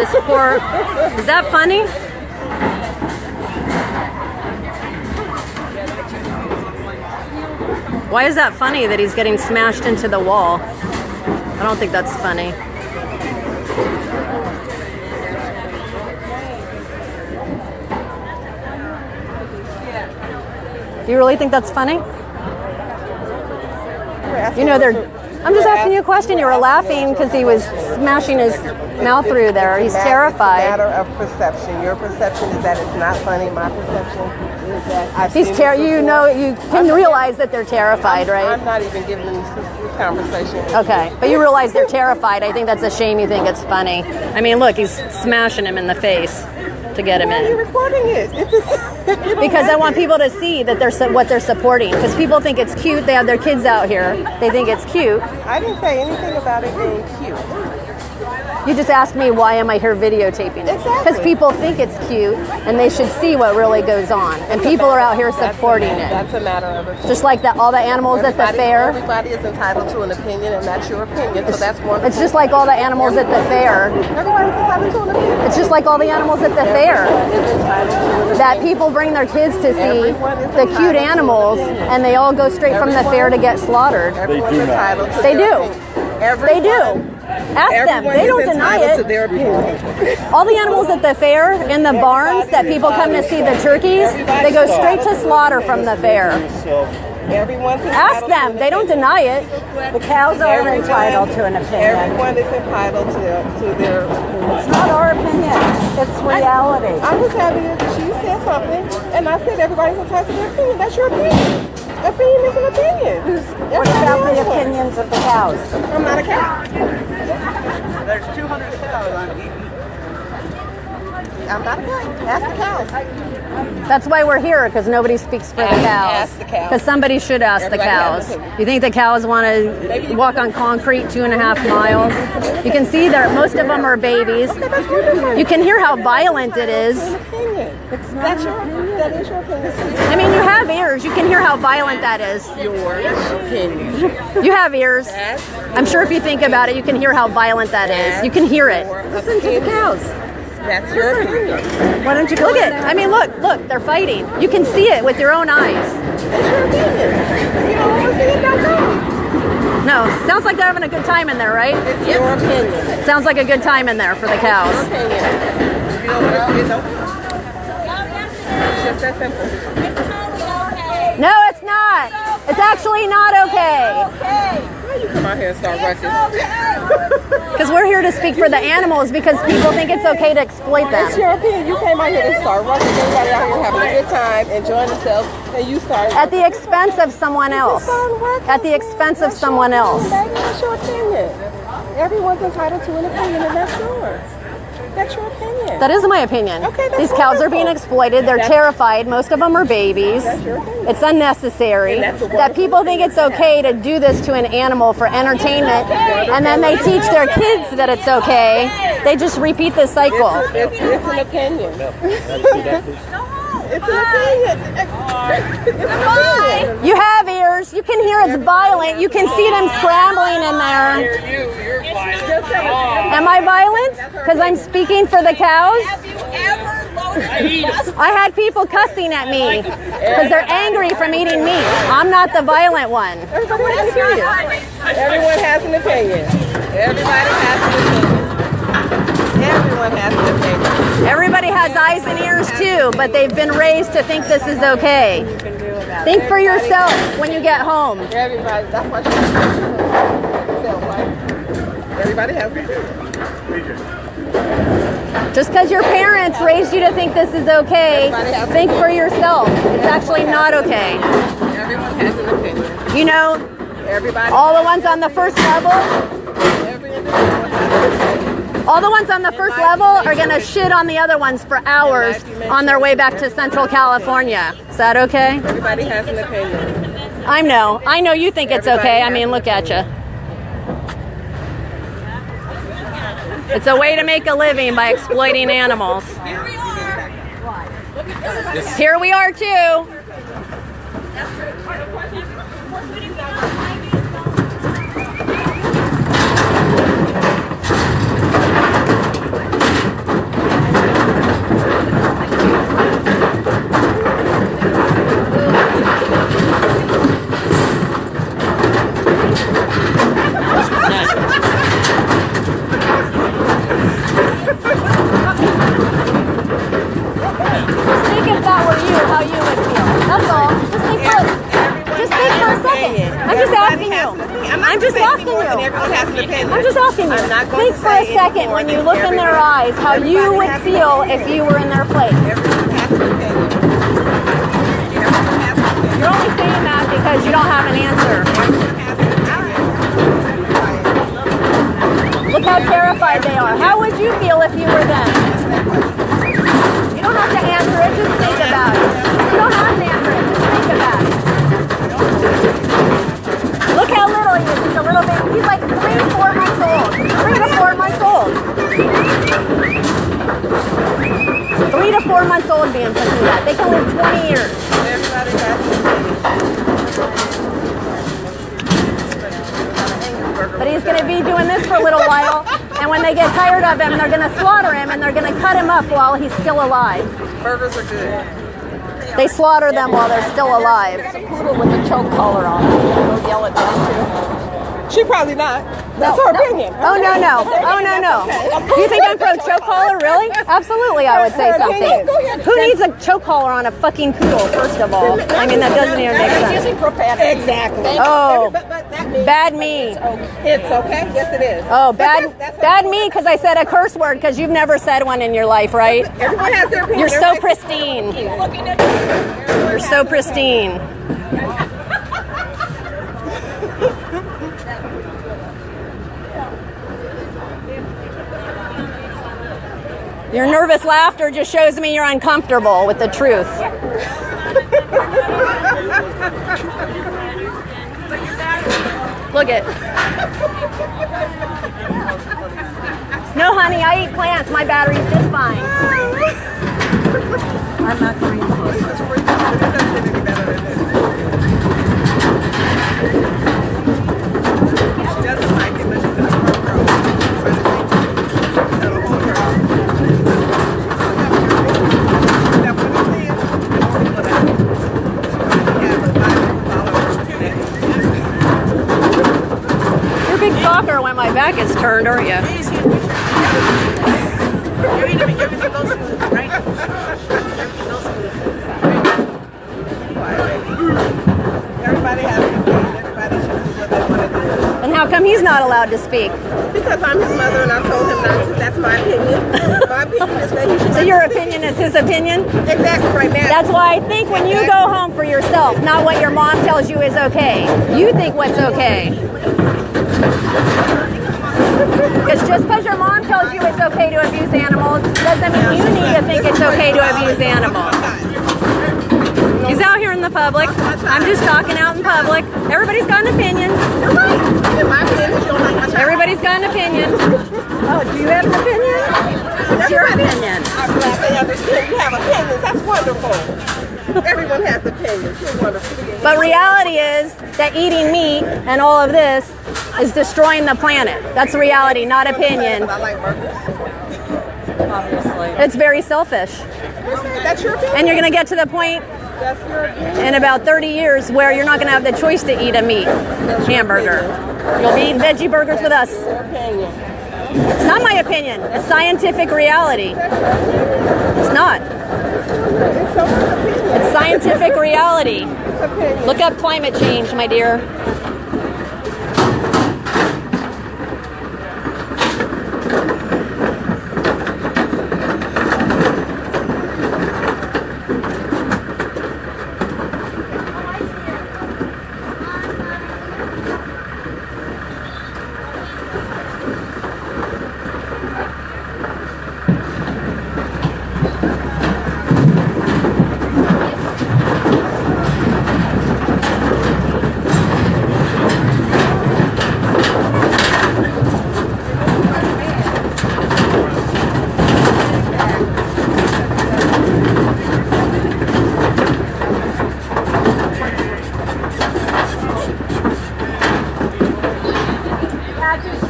This poor... Is that funny? Why is that funny that he's getting smashed into the wall? I don't think that's funny. Do you really think that's funny? You know, I'm just asking you a question. You were laughing because he was smashing his mouth through there. He's terrified. It's a matter of perception. Your perception is that it's not funny. My perception is that you can realize that they're terrified, right? I'm not even giving this conversation. Okay, but you realize they're terrified. I think that's a shame you think it's funny. I mean, look, he's smashing him in the face to get him in. Why are you recording it? Because I want people to see that what they're supporting. Because people think it's cute. They have their kids out here. They think it's cute. I didn't say anything about it being cute. You just asked me why am I here videotaping it? Exactly. Because people think it's cute and they should see what really goes on. And people are out here supporting it. That's a matter of opinion. Just like all the animals at the fair. Everybody is entitled to an opinion, and that's your opinion. So that's one. It's just like all the animals at the fair. Everybody's entitled to an opinion. It's just like all the animals at the fair. That people bring their kids to see the cute animals, and they all go straight from the fair to get slaughtered. Everyone's entitled to They their do. opinion. They do. Ask them. They don't deny it. All the animals at the fair, in the barns that people come to see the turkeys, they go straight to slaughter from the fair. Ask them. They don't deny it. The cows are entitled to an opinion. Everyone is entitled to their opinion. It's not our opinion. It's reality. I was having she said something, and I said everybody's entitled to their opinion. That's your opinion. Opinion is an opinion. What about the opinions of the cows? I'm not a cow. There's 200 cows on eating. I'm not a cow. Ask the cows. That's why we're here, because nobody speaks for the cows. Ask the cows. Because somebody should ask the cows. You think the cows want to walk on concrete 2.5 miles? You can see that most of them are babies. You can hear how violent it is. That is your opinion. I mean, you have ears. You can hear how violent that is. Your opinion. You have ears. I'm sure if you think about it, you can hear how violent that is. You can hear it. Listen to the cows. That's your opinion. Why don't you look at? I mean, look, they're fighting. You can see it with your own eyes. That's your opinion. If you don't want to see it, don't go. No, sounds like they're having a good time in there, right? It's your opinion. Sounds like a good time in there for the cows. Your opinion. If you don't want to see it, don't go. It's just that simple. No, it's not. It's actually not okay. Why you come out here and start rucking? Because we're here to speak for the animals because people think it's okay to exploit them. It's your opinion. You came out here to start rucking. Everybody out here having a good time, enjoying themselves, and you start at the expense of someone else. At the expense of someone else. That's your opinion. Everyone's entitled to an opinion, and that's yours. That's your opinion. That is my opinion. Okay, that's These cows are being exploited. They're terrified. Most of them are babies. That's your opinion. It's unnecessary. That people think it's okay to do this to an animal for entertainment, and then they teach their kids that it's okay. They just repeat this cycle. It's an opinion. It's an opinion. You have ears. You can hear it's violent. You can see them scrambling in there. You're violent. Am I violent? Because I'm speaking for the cows? Have you ever loaded a bus? I had people cussing at me because they're angry from eating meat. I'm not the violent one. Everybody has an opinion. Everyone has an opinion. Everybody has an opinion. Everyone has an opinion. Everybody has eyes and ears too, but they've been raised to think this is okay. Think for yourself when you get home. Everybody, that's what you Everybody has an opinion. Just because your parents raised you to think this is okay, think for yourself. It's actually not okay. Everyone has an opinion. You know, all the ones on the first level, all the ones on the first level are going to shit on the other ones for hours on their way back to Central California. Is that okay? Everybody has an opinion. I know you think it's okay. I mean, look at you. It's a way to make a living by exploiting animals. Here we are. Here we are too. a second when you look in their eyes how you would feel if you were in their place. Everyone has an opinion. Everyone has an opinion. You're only saying that because you don't have an answer. Look how terrified they are. How would you feel if you were them? You don't have to answer it, just think about it. You don't have to answer it, just think about it. Look how little he is. He's a little baby. He's like 3 to 4 months old. 3 to 4 months old. 3 to 4 months old being put through that. They can live 20 years. Everybody has But he's going to be doing this for a little while, and when they get tired of him, they're going to slaughter him, and they're going to cut him up while he's still alive. burgers are good. They slaughter them while they're still alive. Poodle with a choke collar on. We'll yell at them too. She probably not. That's her opinion. Oh, no, no. Oh, no, no. Do you think I'm pro choke collar? Really? Absolutely, I would say something. Who needs a choke collar on a fucking poodle, first of all? I mean, that doesn't even make sense. Exactly. Oh, But that means bad me. it's okay. Yes, it is. Oh, But bad me because I said a curse word because you've never said one in your life, right? Everyone has their opinion. You're so Everybody- pristine. You're so pristine. Your nervous laughter just shows me you're uncomfortable with the truth. Look it. No, honey, I eat plants. My battery's just fine. I'm not going to. She doesn't like it, but she's gonna grow. That'll hold her. That what it is. You're a big talker when my back is turned, aren't you? Everybody has an opinion. Everybody should do what they want to do. And how come he's not allowed to speak? Because I'm his mother and I told him not to. That's my opinion. My opinion is that he should. So your opinion is his opinion? Exactly right now. That's why I think when you go home for yourself, not what your mom tells you is okay. You think what's okay. Because just because your mom tells you it's okay to abuse animals doesn't mean you need to think it's okay to abuse animals. He's out here in the public. I'm just talking out in public. Everybody's got an opinion. You're right. In my opinion, you don't like my child. Everybody's got an opinion. Oh, do you have an opinion? What's your opinion? I'm glad they understand you have opinions. That's wonderful. Everyone has opinions. You're wonderful. But reality is that eating meat and all of this is destroying the planet. That's reality, not opinion. I like burgers. Obviously. It's very selfish. That's your opinion. And you're going to get to the point That's your opinion. in about 30 years where you're not going to have the choice to eat a meat hamburger. You'll be eating veggie burgers with us. Your opinion. It's not my opinion. It's scientific reality. It's not. It's someone's opinion. It's scientific reality. Opinion. Look up climate change, my dear.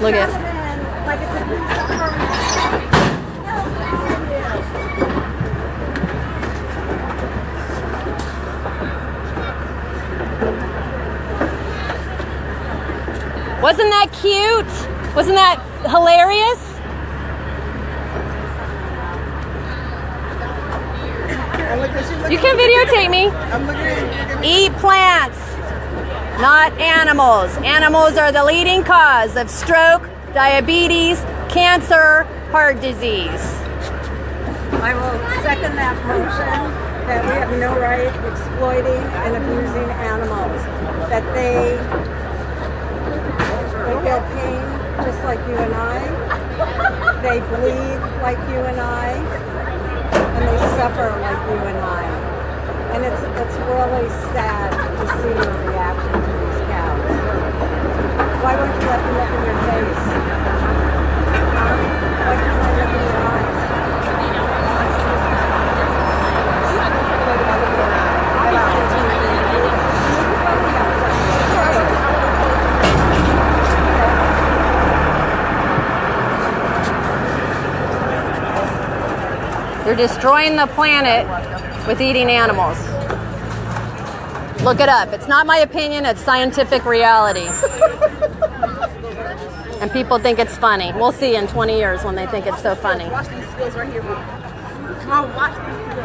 Look at Wasn't that cute? Wasn't that hilarious? You can videotape me. I'm looking at you. Eat plants, not animals. Animals are the leading cause of stroke, diabetes, cancer, heart disease. I will second that motion that we have no right exploiting and abusing animals. That they feel pain just like you and I. They bleed like you and I. And they suffer like you and I. And it's really sad to see your reaction to these cows. Why won't you let me look in your face? Why can't I look in your eyes? They're destroying the planet with eating animals. Look it up. It's not my opinion, it's scientific reality. And people think it's funny. We'll see in 20 years when they think it's so funny. Watch these skills right here. Come on, watch these skills.